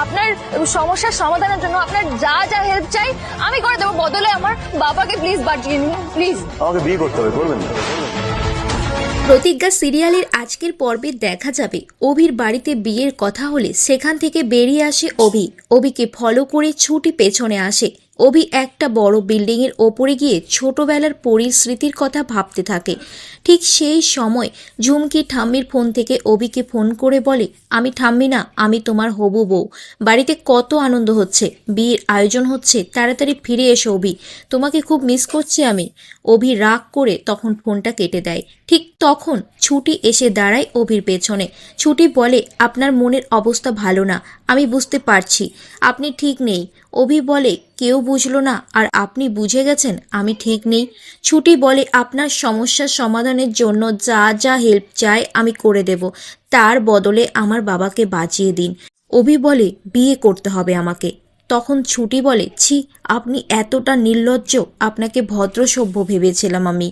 আপনার সমস্যার সমাধানের জন্য আপনার যা যা হেল্প চাই আমি করে দেবো, বদলে আমার বাবাকে প্লিজ বাঁচিয়ে নিন প্লিজ। আমাকে বিয়ে করতে হবে, করবেন না? প্রতিজ্ঞা সিরিয়ালের আজকের পর্বে দেখা যাবে অভির বাড়িতে বিয়ের কথা হলে সেখান থেকে বেরিয়ে আসে অভি। অভিকে ফলো করে ছুটি পেছনে আসে। অভি একটা বড় বিল্ডিংয়ের ওপরে গিয়ে ছোটবেলার পরীর স্মৃতির কথা ভাবতে থাকে। ঠিক সেই সময় ঝুমকি ঠাম্মির ফোন থেকে অভিকে ফোন করে বলে, আমি ঠাম্মি না, আমি তোমার হবু বউ। বাড়িতে কত আনন্দ হচ্ছে, বিয়ের আয়োজন হচ্ছে, তাড়াতাড়ি ফিরে এসো অভি, তোমাকে খুব মিস করছি আমি। অভি রাগ করে তখন ফোনটা কেটে দেয়। ঠিক তখন ছুটি এসে দাঁড়ায় অভির পেছনে। ছুটি বলে, আপনার মনের অবস্থা ভালো না, আমি বুঝতে পারছি, আপনি ঠিক নেই। অভি বলে, কেউ বুঝলো না আর আপনি বুঝে গেছেন আমি ঠিক নেই। ছুটি বলে, আপনার সমস্যার সমাধানের জন্য যা যা হেল্প চাই আমি করে দেব, তার বদলে আমার বাবাকে বাঁচিয়ে দিন। অভি বলে, বিয়ে করতে হবে আমাকে। তখন ছুটি বলে, ছি, আপনি এতটা নির্লজ্জ, আপনাকে ভদ্র সভ্য ভেবেছিলাম আমি।